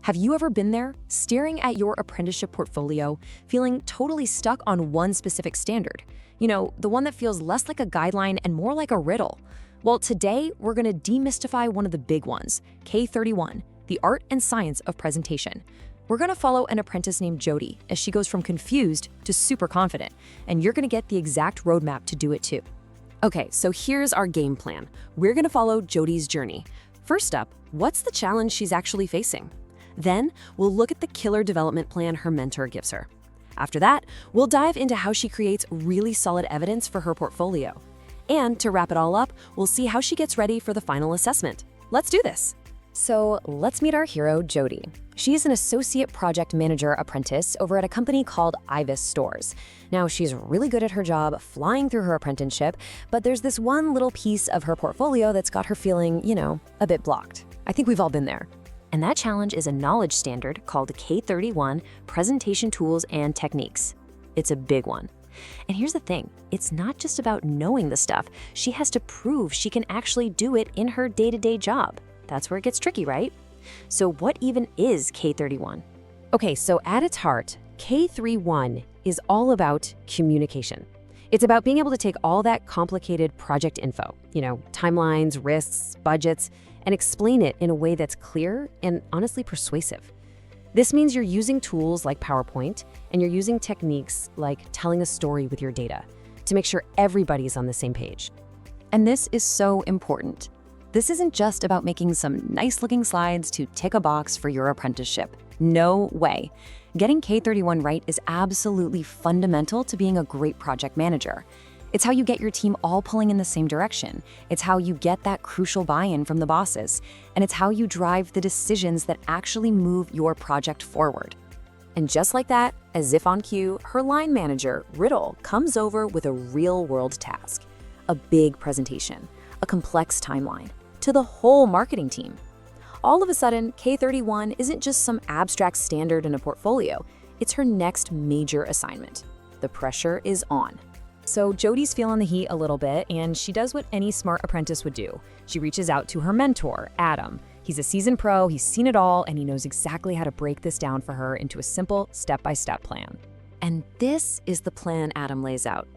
Have you ever been there, staring at your apprenticeship portfolio, feeling totally stuck on one specific standard? You know, the one that feels less like a guideline and more like a riddle. Well, today we're going to demystify one of the big ones, K31, the art and science of presentation. We're going to follow an apprentice named Jody as she goes from confused to super confident, and you're going to get the exact roadmap to do it too. Okay, so here's our game plan. We're going to follow Jody's journey. First up, what's the challenge she's actually facing? Then, we'll look at the killer development plan her mentor gives her. After that, we'll dive into how she creates really solid evidence for her portfolio. And to wrap it all up, we'll see how she gets ready for the final assessment. Let's do this. So let's meet our hero, Jody. She's an associate project manager apprentice over at a company called Ivis Stores. Now, she's really good at her job, flying through her apprenticeship, but there's this one little piece of her portfolio that's got her feeling, a bit blocked. I think we've all been there. And that challenge is a knowledge standard called K31, Presentation Tools and Techniques. It's a big one. And here's the thing, it's not just about knowing the stuff. She has to prove she can actually do it in her day-to-day job. That's where it gets tricky, right? So what even is K31? Okay, so at its heart, K31 is all about communication. It's about being able to take all that complicated project info, timelines, risks, budgets, and explain it in a way that's clear and honestly persuasive. This means you're using tools like PowerPoint, and you're using techniques like telling a story with your data to make sure everybody's on the same page. And this is so important. This isn't just about making some nice-looking slides to tick a box for your apprenticeship. No way. Getting K31 right is absolutely fundamental to being a great project manager. It's how you get your team all pulling in the same direction. It's how you get that crucial buy-in from the bosses. And it's how you drive the decisions that actually move your project forward. And just like that, as if on cue, her line manager, Riddle, comes over with a real-world task. A big presentation, a complex timeline, to the whole marketing team. All of a sudden, K31 isn't just some abstract standard in a portfolio. It's her next major assignment. The pressure is on. So Jody's feeling the heat a little bit, and she does what any smart apprentice would do. She reaches out to her mentor, Adam. He's a seasoned pro, he's seen it all, and he knows exactly how to break this down for her into a simple step-by-step plan. And this is the plan Adam lays out.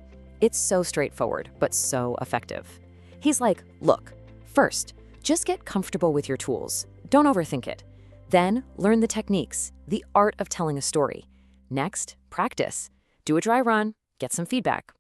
It's so straightforward, but so effective. He's like, look, first, just get comfortable with your tools. Don't overthink it. Then, learn the techniques, the art of telling a story. Next, practice. Do a dry run, get some feedback.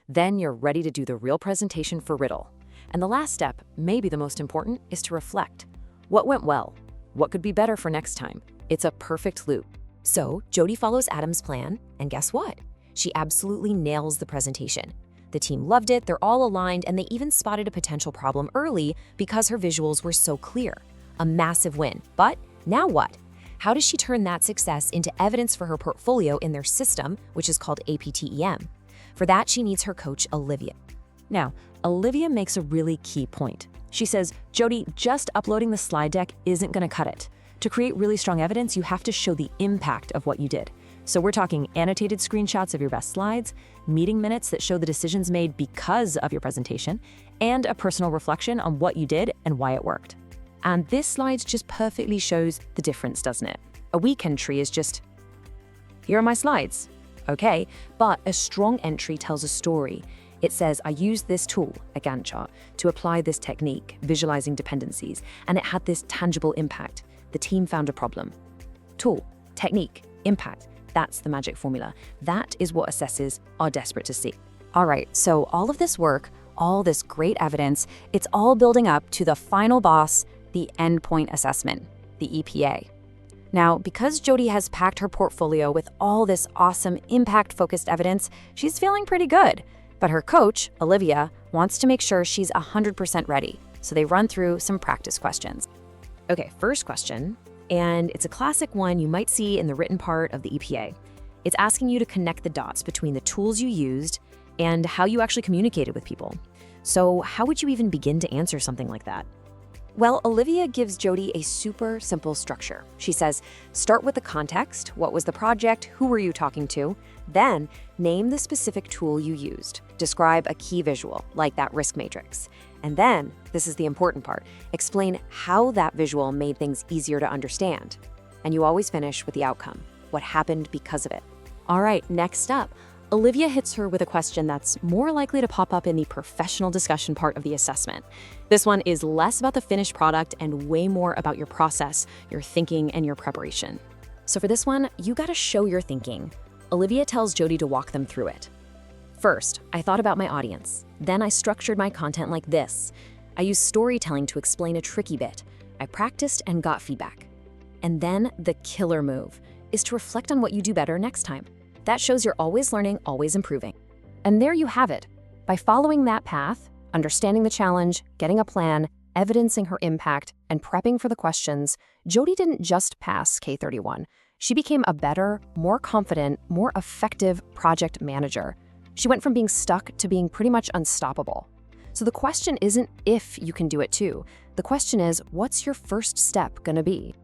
Then you're ready to do the real presentation for Riddle. And the last step, maybe the most important, is to reflect. What went well? What could be better for next time? It's a perfect loop. So, Jody follows Adam's plan, and guess what? She absolutely nails the presentation. The team loved it, they're all aligned, and they even spotted a potential problem early because her visuals were so clear. A massive win. But now what? How does she turn that success into evidence for her portfolio in their system, which is called APTEM? For that, she needs her coach, Olivia. Now, Olivia makes a really key point. She says, Jody, just uploading the slide deck isn't going to cut it. To create really strong evidence, you have to show the impact of what you did. So we're talking annotated screenshots of your best slides, meeting minutes that show the decisions made because of your presentation, and a personal reflection on what you did and why it worked. And this slide just perfectly shows the difference, doesn't it? A weak entry is just, here are my slides. Okay, but a strong entry tells a story. It says, I used this tool, a Gantt chart, to apply this technique, visualizing dependencies, and it had this tangible impact. The team found a problem. Tool, technique, impact. That's the magic formula. That is what assesses are desperate to see. All right, so all of this work, all this great evidence, it's all building up to the final boss, the endpoint assessment, the EPA. Now, because Jody has packed her portfolio with all this awesome impact-focused evidence, she's feeling pretty good. But her coach, Olivia, wants to make sure she's 100% ready. So they run through some practice questions. Okay, first question. And it's a classic one you might see in the written part of the EPA. It's asking you to connect the dots between the tools you used and how you actually communicated with people. So how would you even begin to answer something like that? Well, Olivia gives Jody a super simple structure. She says, start with the context. What was the project? Who were you talking to? Then, name the specific tool you used. Describe a key visual, like that risk matrix. And then, this is the important part, explain how that visual made things easier to understand. and you always finish with the outcome, what happened because of it. All right, next up, Olivia hits her with a question that's more likely to pop up in the professional discussion part of the assessment. This one is less about the finished product and way more about your process, your thinking, and your preparation. So for this one, you gotta show your thinking. Olivia tells Jody to walk them through it. First, I thought about my audience. Then I structured my content like this. I used storytelling to explain a tricky bit. I practiced and got feedback. And then the killer move is to reflect on what you do better next time. That shows you're always learning, always improving. And there you have it. By following that path, understanding the challenge, getting a plan, evidencing her impact, and prepping for the questions, Jody didn't just pass K31. She became a better, more confident, more effective project manager. She went from being stuck to being pretty much unstoppable. So the question isn't if you can do it too. The question is, what's your first step gonna be?